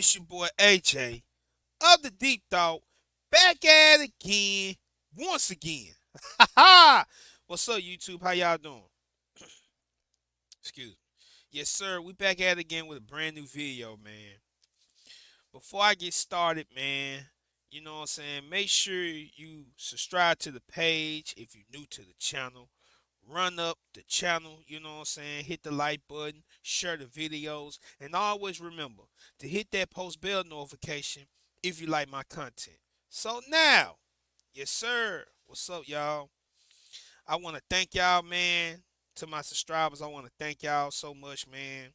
This your boy AJ of the Deep Thought, back at it again, once again. Ha ha! What's up, YouTube? How y'all doing? Excuse me. Yes, sir. We back at it again with a brand new video, man. Before I get started, man, you know what I'm saying? Make sure you subscribe to the page if you're new to the channel. Run up the channel, you know what I'm saying? Hit the like button, share the videos, and always remember to hit that post bell notification if you like my content. So now, yes, sir. What's up, y'all? I want to thank y'all, man. To my subscribers, I want to thank y'all so much, man.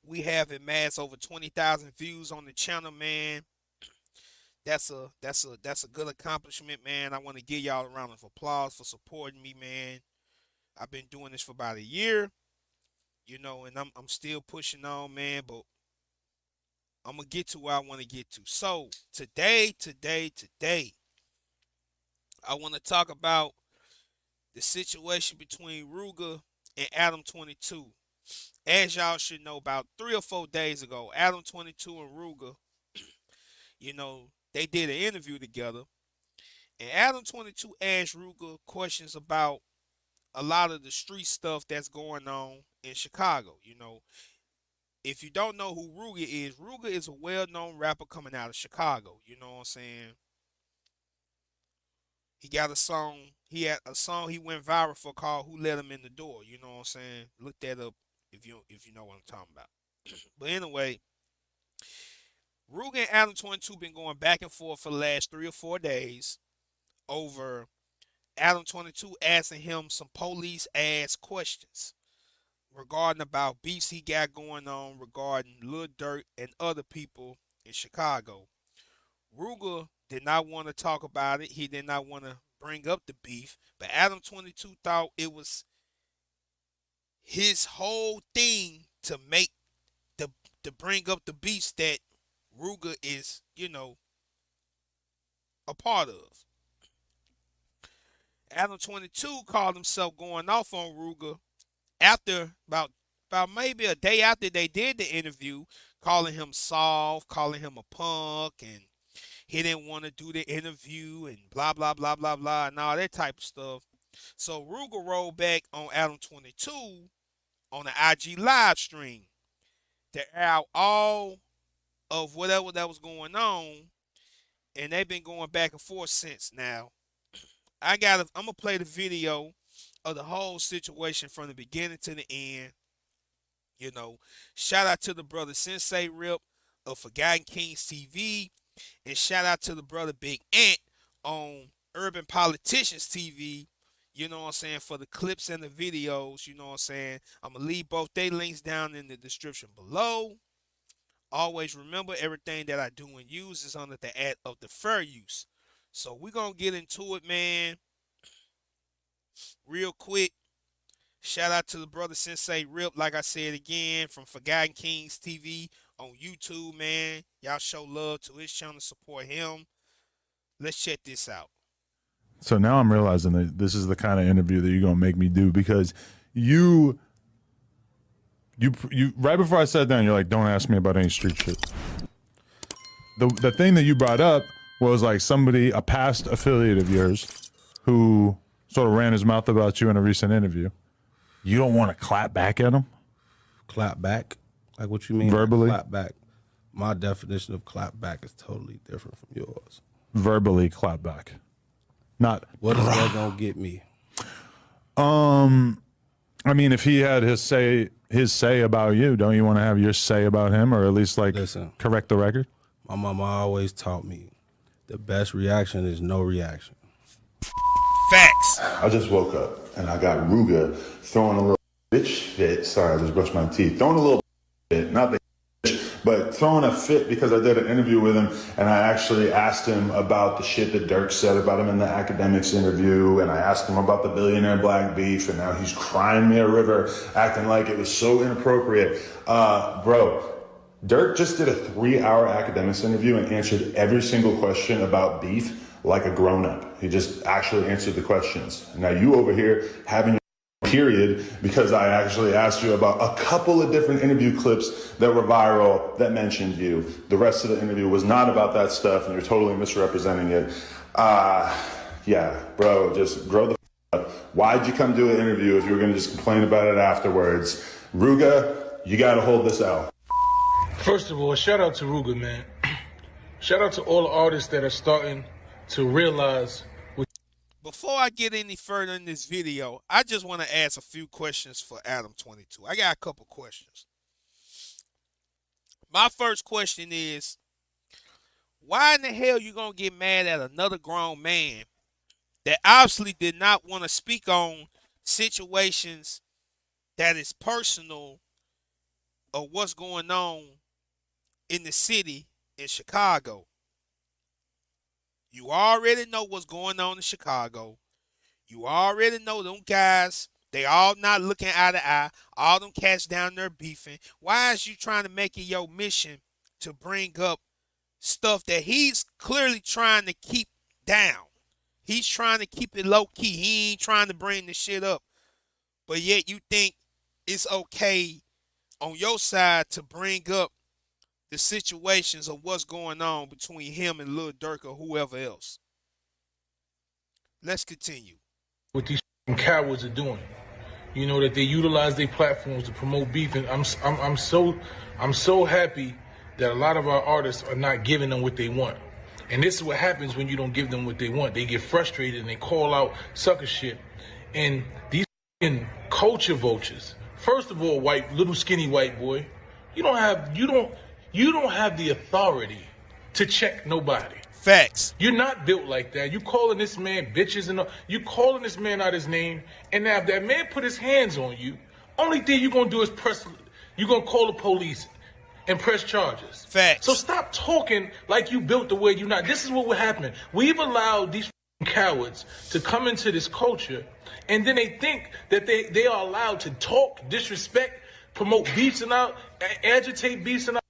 We have amassed over 20,000 views on the channel, man. That's a good accomplishment, man. I want to give y'all a round of applause for supporting me, man. I've been doing this for about a year, and I'm still pushing on, man, but I'm gonna get to where I want to get to. So today, I want to talk about the situation between Rooga and Adam22. As y'all should know, about 3 or 4 days ago, Adam22 and Rooga, they did an interview together, and Adam22 asked Rooga questions about a lot of the street stuff that's going on in Chicago. If you don't know who Rooga is a well-known rapper coming out of Chicago. You know what I'm saying? He had a song he went viral for called Who Let Him in the Door. You know what I'm saying? Look that up if you know what I'm talking about. But anyway, Rooga and Adam22 been going back and forth for the last 3 or 4 days over Adam22 asking him some police ass questions regarding about beefs he got going on regarding Lil Durk and other people in Chicago. Rooga did not want to talk about it. He did not want to bring up the beef, but Adam22 thought it was his whole thing to make to bring up the beefs that Rooga is, a part of. Adam22 called himself going off on Rooga after about maybe a day after they did the interview, calling him soft, calling him a punk, and he didn't want to do the interview and blah blah blah blah blah and all that type of stuff. So Rooga rolled back on Adam22 on the IG live stream to air out all of whatever that was going on, and they've been going back and forth since. Now, I'm gonna play the video of the whole situation from the beginning to the end. Shout out to the brother Sensei Rip of Forgotten Kings TV, and shout out to the brother Big Ant on Urban Politicians TV. You know what I'm saying, for the clips and the videos. You know what I'm saying. I'm gonna leave both their links down in the description below. Always remember, everything that I do and use is under the ad of the fair use. So we're gonna get into it, man. Real quick. Shout out to the brother Sensei Rip, like I said again, from Forgotten Kings TV on YouTube, man. Y'all show love to his channel, support him. Let's check this out. So now I'm realizing that this is the kind of interview that you're gonna make me do, because you right before I sat down, you're like, don't ask me about any street shit. The thing that you brought up was like somebody, a past affiliate of yours, who sort of ran his mouth about you in a recent interview. You don't want to clap back at him? Clap back? Like what you mean? Verbally? Clap back. My definition of clap back is totally different from yours. Verbally clap back. Not what is that gonna get me? I mean, if he had his say about you, don't you want to have your say about him, or at least like correct the record? My mama always taught me the best reaction is no reaction. Facts. I just woke up and I got Rooga throwing a little bitch fit. Sorry, I just brushed my teeth. Throwing a little fit, not the bitch, but throwing a fit because I did an interview with him and I actually asked him about the shit that Dirk said about him in the academics interview, and I asked him about the billionaire black beef, and now he's crying me a river, acting like it was so inappropriate. Bro, Dirk just did a 3-hour academics interview and answered every single question about beef like a grown-up. He just actually answered the questions. Now you over here having your period, because I actually asked you about a couple of different interview clips that were viral that mentioned you. The rest of the interview was not about that stuff, and you're totally misrepresenting it. Yeah, bro, just grow the up. Why'd you come do an interview if you were going to just complain about it afterwards? Rooga, you got to hold this out. First of all, shout out to Rooga, man. Shout out to all the artists that are starting to realize. Before I get any further in this video, I just want to ask a few questions for Adam22. I got a couple questions. My first question is, why in the hell you gonna get mad at another grown man that obviously did not want to speak on situations that is personal of what's going on in the city in Chicago? You already know what's going on in Chicago. You already know them guys, they all not looking eye to eye. All them cats down there beefing. Why is you trying to make it your mission to bring up stuff that he's clearly trying to keep down? He's trying to keep it low key. He ain't trying to bring the shit up. But yet you think it's okay on your side to bring up the situations of what's going on between him and Lil Durk or whoever else. Let's continue. What these cowards are doing, you know, that they utilize their platforms to promote beef, and I'm so happy that a lot of our artists are not giving them what they want. And this is what happens when you don't give them what they want. They get frustrated and they call out sucker shit. And these culture vultures. First of all, little skinny white boy, you don't have the authority to check nobody. Facts. You're not built like that. You calling this man bitches and you calling this man out his name. And now if that man put his hands on you, only thing you're gonna do is you're gonna call the police and press charges. Facts. So stop talking like you built the way you're not. This is what will happen. We've allowed these cowards to come into this culture, and then they think that they are allowed to talk, disrespect, promote beefs and out, agitate beefs and out.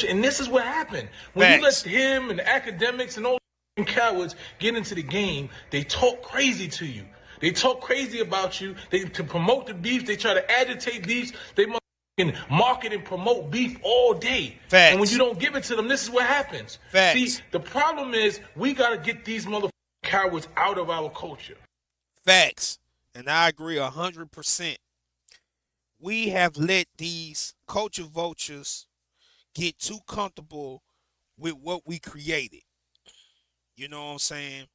And this is what happened. When you let him and the academics and all the cowards get into the game, they talk crazy to you. They talk crazy about you. To promote the beef, they try to agitate beefs. They market and promote beef all day. Facts. And when you don't give it to them, this is what happens. Facts. See, the problem is we got to get these motherfucking cowards out of our culture. Facts. And I agree 100%. We have let these culture vultures get too comfortable with what we created. You know what I'm saying?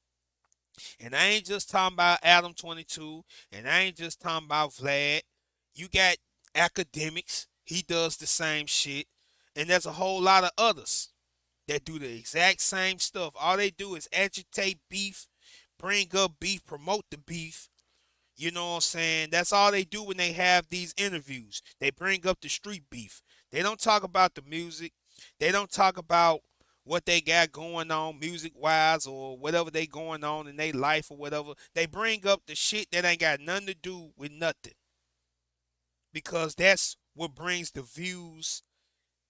And I ain't just talking about Adam22, and I ain't just talking about Vlad. You got academics, he does the same shit, and there's a whole lot of others that do the exact same stuff. All they do is agitate beef, bring up beef, promote the beef. You know what I'm saying? That's all they do when they have these interviews. They bring up the street beef. They don't talk about the music. They don't talk about what they got going on music-wise or whatever they going on in their life or whatever. They bring up the shit that ain't got nothing to do with nothing. Because that's what brings the views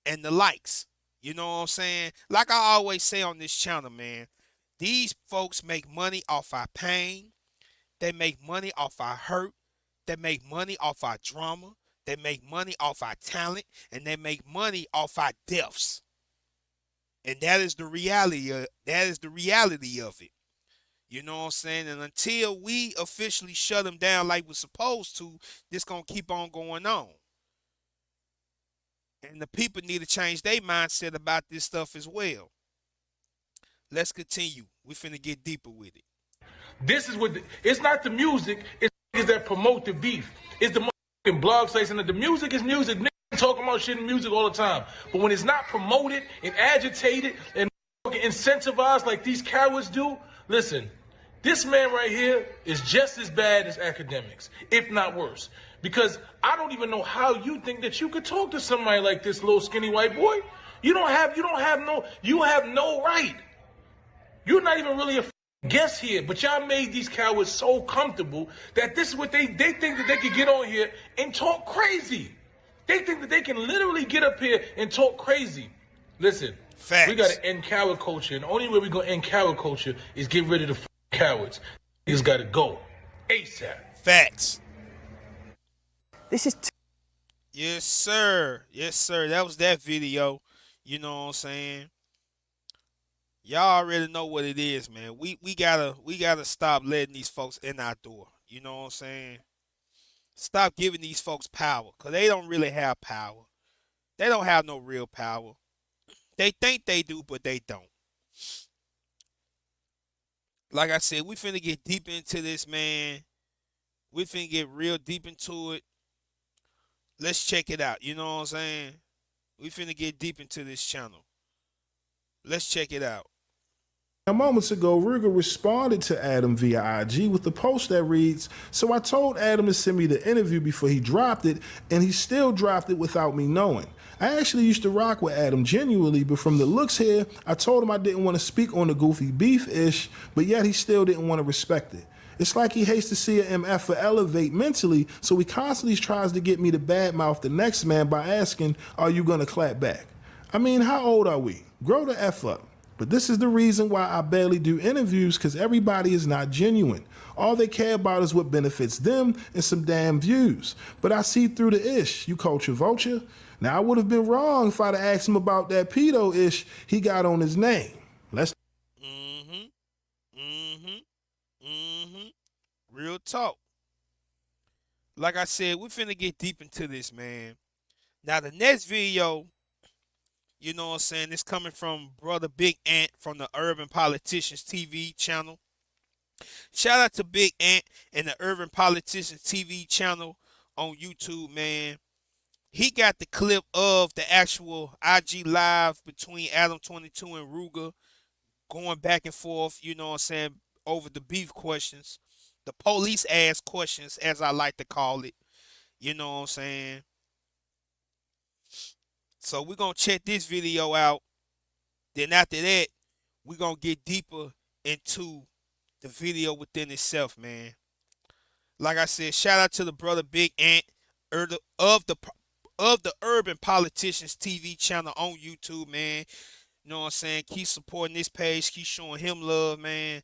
and the likes. You know what I'm saying? Like I always say on this channel, man, these folks make money off our pain. They make money off our hurt. They make money off our drama. They make money off our talent, and they make money off our deaths. And that is the reality of it. You know what I'm saying? And until we officially shut them down like we're supposed to, this gonna keep on going on. And the people need to change their mindset about this stuff as well. Let's continue. We finna get deeper with it. This is what it's not the music, it's that promote the beef. It's the blog sites, and the music is music. Niggas talking about shit in music all the time. But when it's not promoted and agitated and incentivized like these cowards do, listen, this man right here is just as bad as academics, if not worse. Because I don't even know how you think that you could talk to somebody like this little skinny white boy. You have no right. You're not even really a guest here, but y'all made these cowards so comfortable that this is what they think that they can get on here and talk crazy. They think that they can literally get up here and talk crazy. Listen, Facts. We got to end coward culture, and the only way we're going to end coward culture is get rid of the cowards. Niggas got to go ASAP. Facts. This is Yes, sir. Yes, sir. That was that video. You know what I'm saying? Y'all already know what it is, man. We gotta stop letting these folks in our door. You know what I'm saying? Stop giving these folks power, cause they don't really have power. They don't have no real power. They think they do, but they don't. Like I said, we finna get deep into this, man. We finna get real deep into it. Let's check it out. You know what I'm saying? We finna get deep into this channel. Let's check it out. Now, moments ago, Rooga responded to Adam via IG with the post that reads, "So I told Adam to send me the interview before he dropped it, and he still dropped it without me knowing. I actually used to rock with Adam genuinely, but from the looks here, I told him I didn't want to speak on the goofy beef-ish, but yet he still didn't want to respect it. It's like he hates to see an MF elevate mentally, so he constantly tries to get me to badmouth the next man by asking, are you going to clap back? I mean, how old are we? Grow the F up. But this is the reason why I barely do interviews, because everybody is not genuine. All they care about is what benefits them and some damn views. But I see through the ish, you culture vulture. Now, I would have been wrong if I'd have asked him about that pedo ish he got on his name. Let's. Mm-hmm. Mm-hmm. Mm-hmm. Real talk. Like I said, we finna get deep into this, man. Now, the next video, you know what I'm saying, it's coming from Brother Big Ant from the Urban Politicians TV channel. Shout out to Big Ant and the Urban Politicians TV channel on YouTube, man. He got the clip of the actual IG live between Adam22 and Rooga going back and forth, you know what I'm saying, over the beef questions. The police ass questions, as I like to call it. You know what I'm saying? So we're going to check this video out. Then after that, we're going to get deeper into the video within itself, man. Like I said, shout out to the brother Big Ant of the Urban Politicians TV channel on YouTube, man. You know what I'm saying? Keep supporting this page. Keep showing him love, man.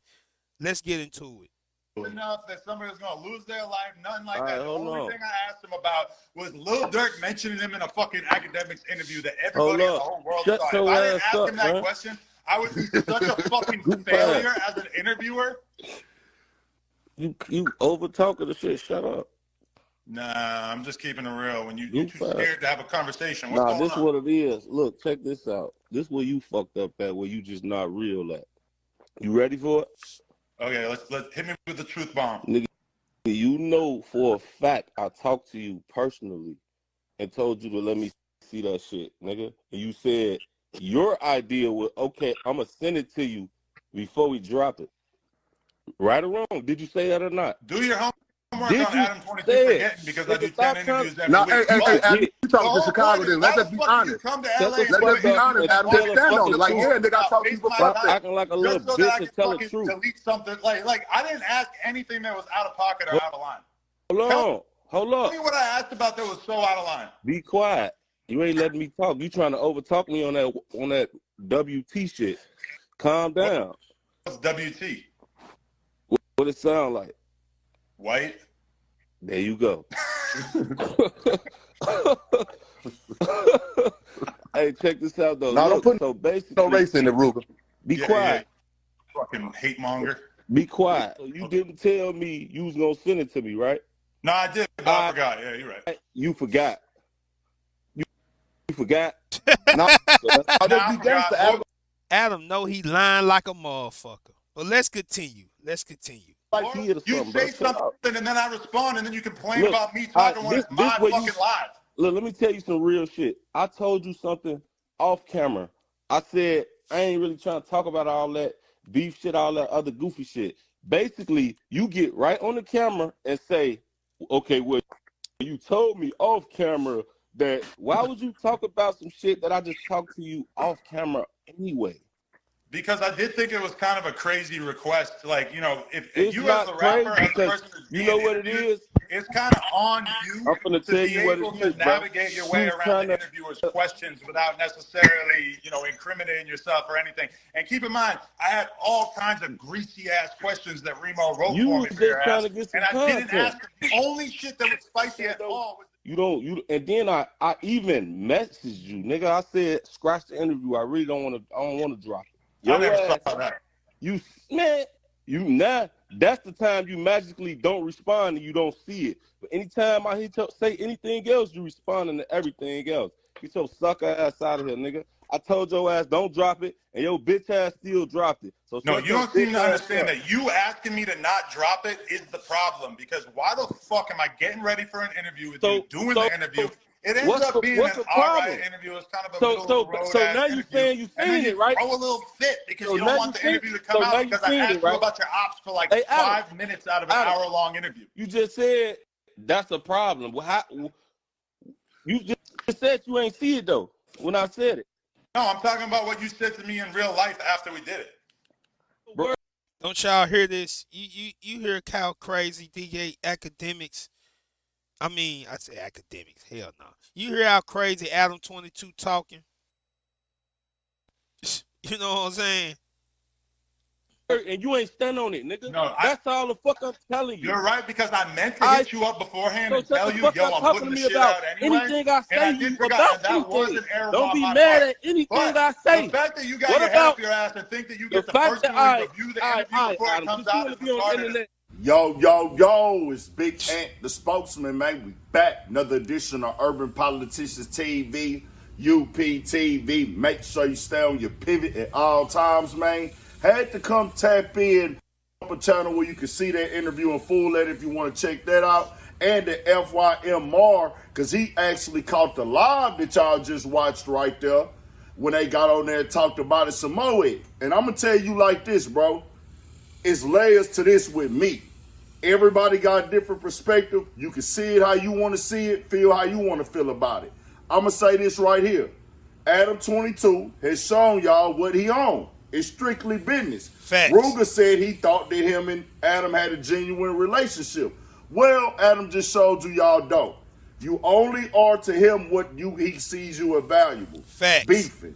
Let's get into it. Enough that somebody was going to lose their life, nothing like All that. right, The hold only on. thing I asked him about was Lil Durk mentioning him in a fucking academics interview that Hold everybody in the up. whole world Shut saw. If your I didn't ass ask up, him that man. question, I would be such a fucking Goof failure ass. as an interviewer. You over talking the shit. Shut up. Nah, I'm just keeping it real. When you're Goof too ass. scared to have a conversation, what's Nah, going this on? what it is. Look, check this out. This where you fucked up at, where you just not real at. You ready for it? Okay, let's hit me with the truth bomb. Nigga, you know for a fact I talked to you personally and told you to let me see that shit, nigga. And you said your idea was, okay, I'm going to send it to you before we drop it. Right or wrong? Did you say that or not? Do your homework Did on you Adam22 say it? forgetting because I Nigga, do 10 stop trying. interviews every Now, week. hey, But Adam, Yeah. you the talking to whole Chicago point is, then. why Let's the just be fuck do you honest. come to Shut LA the and Let's put fuck just be me up honest, and Adam. tell Just the stand on fucking it. Like, truth. yeah, nigga, I talked to you waste my before. Stop acting like a little just so that I bitch can and tell the fucking truth. delete something. Like I didn't ask anything that was out of pocket or out of line. Hold Tell up. me what I asked about that was so out of line. Be quiet. You ain't letting me talk. You trying to overtalk me on that WT shit. Calm down. What's WT? What it sound like? White? There you go. Hey, check this out though. No, don't Look, put so no basically, race in the Ruger. be Yeah, quiet. fucking hate monger. Be quiet. So you didn't tell me you was gonna send it to me, right? No, I did, but I forgot. Yeah, you're right. You forgot. You forgot. No, So I'll Nah, just I be forgot. gangster, Adam. Adam know he lying like a motherfucker. But let's continue. Let's continue. like he or You something, bro. say Shut up. something and then I respond and then you complain Look, about me talking when it's my where fucking you live. look. Let me tell you some real shit. I told you something off camera. I said I ain't really trying to talk about all that beef shit, all that other goofy shit. Basically, you get right on the camera and say, "Okay, well, you told me off camera that. Why would you talk about some shit that I just talked to you off camera anyway?" Because I did think it was kind of a crazy request. Like, you know, if It's you not as the rapper, crazy as the because person who's you being know what it interviewed, is. it's kind of on you I'm gonna to tell be you what able it to is, bro. navigate your way You around trying the to interviewer's questions without necessarily, you know, incriminating yourself or anything. And keep in mind, I had all kinds of greasy ass questions that Remo wrote you for was me for your just trying ass, to get some and I didn't content. ask him. The only shit that was spicy at all was You don't you and then I even messaged you, nigga. I said scratch the interview. I really don't wanna drop it. I Your never saw ass, that. you man, you now that's the time you magically don't respond and you don't see it. But anytime I hear you say anything else, you responding to everything else. Get your sucker ass out of here, nigga. I told your ass don't drop it, and your bitch ass still dropped it. So No, shut you your don't seem bitch to ass understand up. that you asking me to not drop it is the problem. Because why the fuck am I getting ready for an interview with you, doing the interview? It ends up being What's an the all right problem? interview. It's kind of a So middle of so the road so ass now you interview, saying you and then seen you it, right? throw a little fit because So you don't now you want the seen interview to come out because I asked you right? about your ops for like Hey, Adam, 5 minutes out of an Adam, hour-long interview. you just said that's a problem. Well, how you just said you ain't see it though when I said it. No, I'm talking about what you said to me in real life after we did it. Bro, Don't y'all hear this? You hear Kyle Crazy, DJ Academics. I mean, I say academics. Hell no. You hear how crazy Adam22 talking? You know what I'm saying? and you ain't stand on it, nigga. No, That's all the fuck I'm telling you. you're right because I meant to I hit you up beforehand so and shut the tell you, fuck yo, up I'm talking putting to the me shit about out anyway, anything I and say I did you forgot, about and that was anything. an error Don't on be my mad part. at anything But I the say. fact that you got What your head about up your ass and think that you the get to fact that personally review the interview before it Adam, comes since you out want is to be on the retarded. internet, Yo, yo, yo, it's Big Ant, the spokesman, man. We back. Another edition of Urban Politicians TV, UPTV. Make sure you stay on your pivot at all times, man. Had to come tap in a channel where you can see that interview in full that if you want to check that out. And the FYMR, because he actually caught the live that y'all just watched right there when they got on there and talked about it some more. And I'm going to tell you like this, bro. It's layers to this with me. Everybody got a different perspective. You can see it how you want to see it, feel how you want to feel about it. I'm going to say this right here. Adam22 has shown y'all what he owned. It's strictly business. Facts. Rooga said he thought that him and Adam had a genuine relationship. Well, Adam just showed you y'all don't. You only are to him what he sees you as valuable. Facts. Beefing.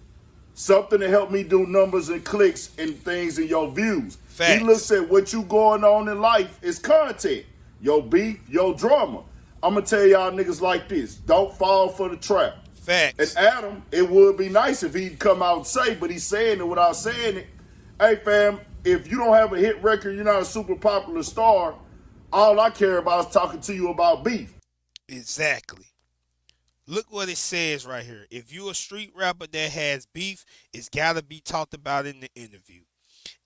Something to help me do numbers and clicks and things in your views. He Facts. looks at what you going on in life is content. Your beef, your drama. I'm going to tell y'all niggas like this. Don't fall for the trap. And Facts. Adam, it would be nice if he'd come out and say, but he's saying it without saying it. Hey, fam, if you don't have a hit record, you're not a super popular star, all I care about is talking to you about beef. Exactly. Look what it says right here. If you a street rapper that has beef, it's gotta be talked about in the interview.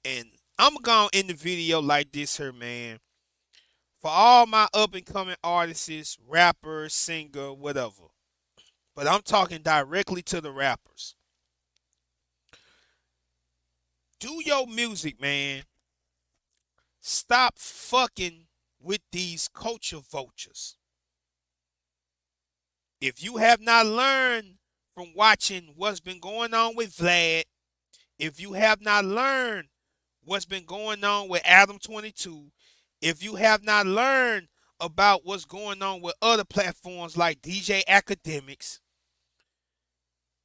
And I'm going to end the video like this here, man. For all my up and coming artists, rappers, singer, whatever. But I'm talking directly to the rappers. Do your music, man. Stop fucking with these culture vultures. If you have not learned from watching what's been going on with Vlad, if you have not learned what's been going on with Adam22, if you have not learned about what's going on with other platforms like DJ Academics,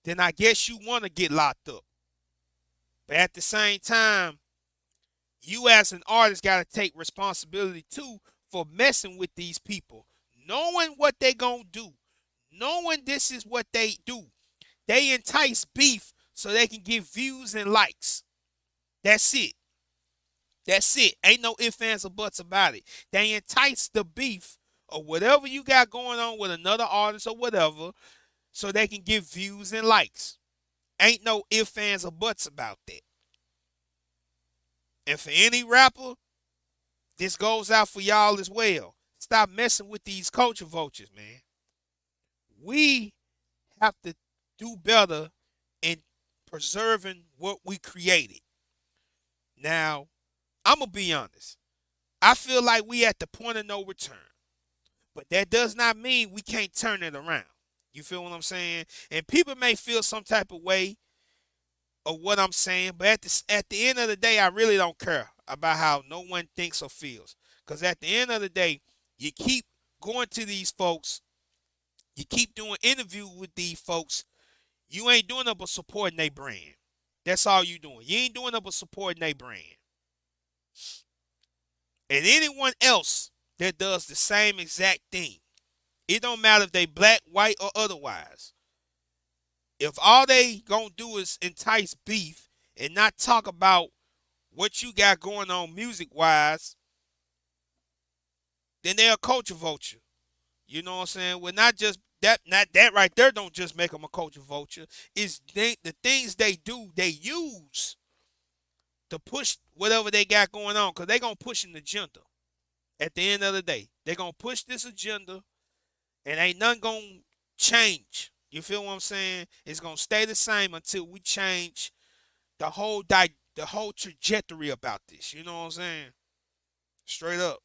then I guess you want to get locked up. But at the same time, you as an artist got to take responsibility too for messing with these people, knowing what they gonna do, knowing this is what they do. They entice beef so they can get views and likes. That's it. That's it. Ain't no ifs, ands, or buts about it. They entice the beef or whatever you got going on with another artist or whatever so they can get views and likes. Ain't no ifs, ands, or buts about that. And for any rapper, this goes out for y'all as well. Stop messing with these culture vultures, man. We have to do better in preserving what we created. Now, I'm going to be honest. I feel like we at the point of no return. But that does not mean we can't turn it around. You feel what I'm saying? And people may feel some type of way of what I'm saying, but at the end of the day, I really don't care about how no one thinks or feels. Because at the end of the day, you keep going to these folks, you keep doing interviews with these folks, you ain't doing up but supporting their brand. That's all you doing. You ain't doing up but supporting their brand. And anyone else that does the same exact thing It don't matter if they black, white, or otherwise. If all they gonna do is entice beef and not talk about what you got going on music wise, then they're a culture vulture. You know what I'm saying? Well, not that right there don't just make them a culture vulture. It's the things they do, they use to push whatever they got going on, because they gonna push an agenda. At the end of the day, they gonna push this agenda, and ain't nothing gonna change. You feel what I'm saying? It's gonna stay the same until we change the whole trajectory about this. You know what I'm saying? Straight up.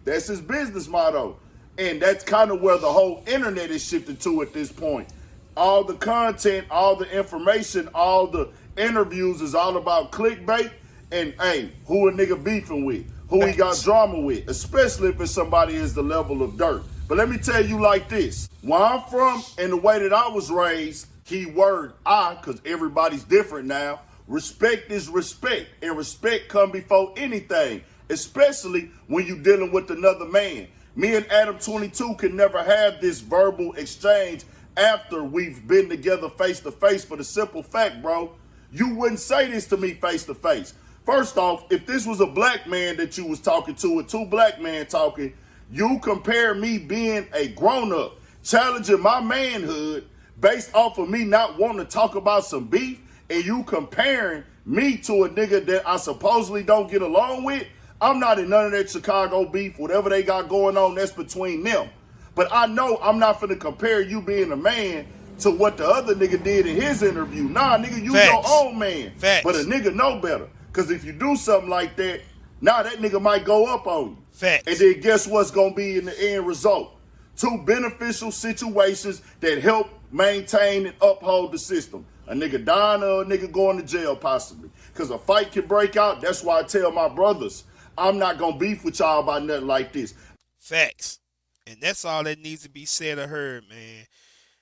That's his business motto. And that's kind of where the whole internet is shifted to at this point. All the content, all the information, all the interviews is all about clickbait and, hey, who a nigga beefing with, who he got drama with, especially if it's somebody is the level of dirt. But let me tell you like this. Where I'm from and the way that I was raised, keyword I, because everybody's different now, respect is respect, and respect come before anything, especially when you dealing with another man. Me and Adam22 can never have this verbal exchange after we've been together face to face, for the simple fact, bro, you wouldn't say this to me face to face. First off, if this was a black man that you was talking to, or two black men talking, you compare me being a grown-up, challenging my manhood based off of me not wanting to talk about some beef, and you comparing me to a nigga that I supposedly don't get along with. I'm not in none of that Chicago beef. Whatever they got going on, that's between them. But I know I'm not finna compare you being a man to what the other nigga did in his interview. Nah, nigga, you Facts. your own man. Facts. But a nigga know better. Because if you do something like that, now that nigga might go up on you. Facts. And then guess what's going to be in the end result? Two beneficial situations that help maintain and uphold the system. A nigga dying or a nigga going to jail possibly. Because a fight can break out. That's why I tell my brothers, I'm not going to beef with y'all about nothing like this. Facts. And that's all that needs to be said or heard, man.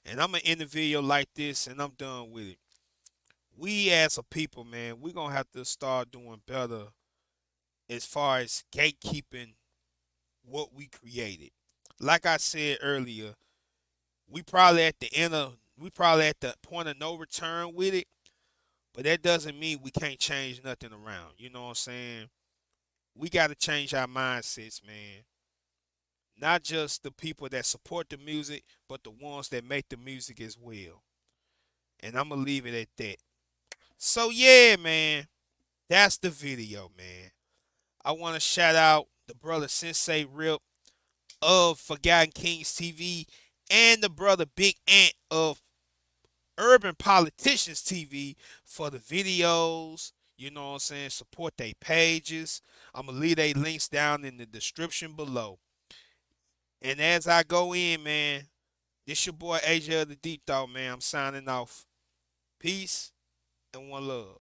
And I'm going to end the video like this, and I'm done with it. We as a people, man, we're going to have to start doing better as far as gatekeeping what we created. Like I said earlier, we probably at the point of no return with it, but that doesn't mean we can't change nothing around. You know what I'm saying? We got to change our mindsets, man. Not just the people that support the music, but the ones that make the music as well. And I'm going to leave it at that. So, yeah, man, that's the video, man. I want to shout out the brother Sensei Rip of Forgotten Kings TV and the brother Big Ant of Urban Politicians TV for the videos. You know what I'm saying? Support their pages. I'm going to leave their links down in the description below. And as I go in, man, this your boy AJ of the Deep Thought, man. I'm signing off. Peace and one love.